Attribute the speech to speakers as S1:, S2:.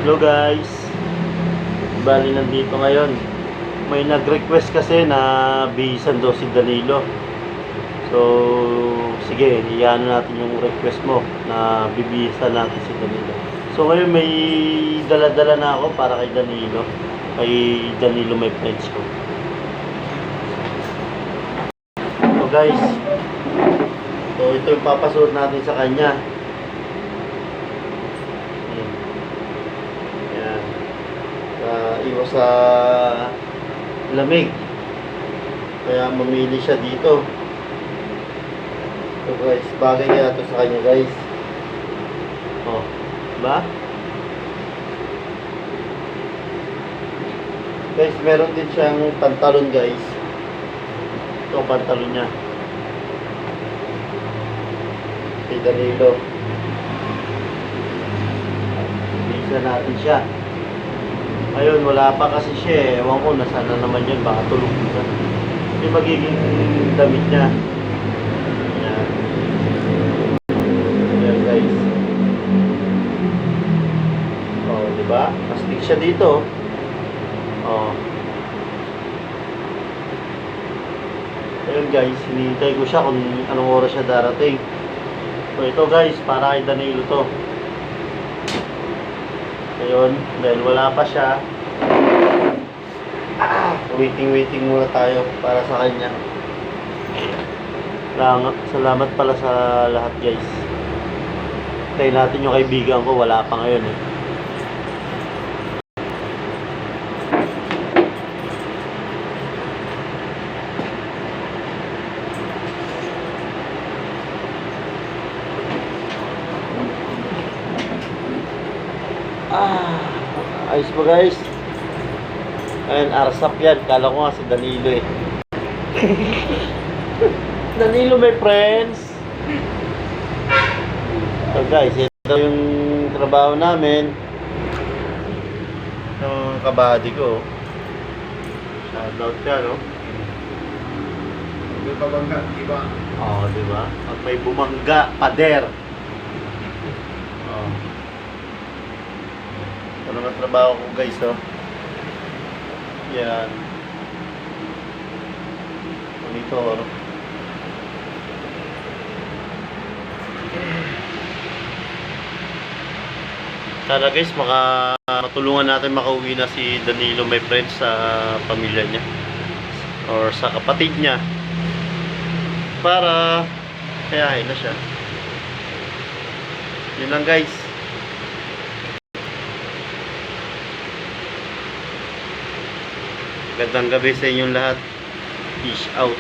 S1: Hello guys, bali nandito ngayon. May nag-request kasi na bihisan daw si Danilo. So sige, iyan natin yung request mo na bibihisan natin si Danilo. So ngayon may dala-dala na ako para kay Danilo. Kay Danilo, may friends ko. So guys, so ito yung papasuot natin sa kanya. Iwas sa lamig, kaya mamili siya dito. So guys, bagay kaya ito sa kanya guys. Oh, diba? Guys, meron din siyang pantalon guys. Ito ang pantalon niya kay Danilo. Bisa natin siya. Ayun, wala pa kasi siya eh. Ewan ko, nasaan na naman yan. Baka tulog na. Hindi magiging damit niya. Ayan. Ayan guys. Oh, diba? Astig siya dito. Oh. Ayun guys, hinihintay ko siya kung anong oras siya darating. So ito guys, para kay Danilo to. Ayun, dahil wala pa siya, waiting muna tayo para sa kanya. Salamat pala sa lahat guys. Tayo natin yung kaibigan ko, wala pa ngayon eh. Ayos ba guys? Ayun, arsap yan. Kala ko nga si Danilo eh. Danilo, my friends. So guys, ito yung trabaho namin. Yung kabady ko. Shoutout ka, no?
S2: May pabangga, diba?
S1: Oo, diba? At may bumangga, pader. Ito naman trabaho ko guys, oh. Yan. Monitor. Sana guys, matulungan natin makauwi na si Danilo, my friends, sa pamilya niya or sa kapatid niya para kayahin na siya. Yun lang guys. Gandang gabi sa inyong lahat. Peace out.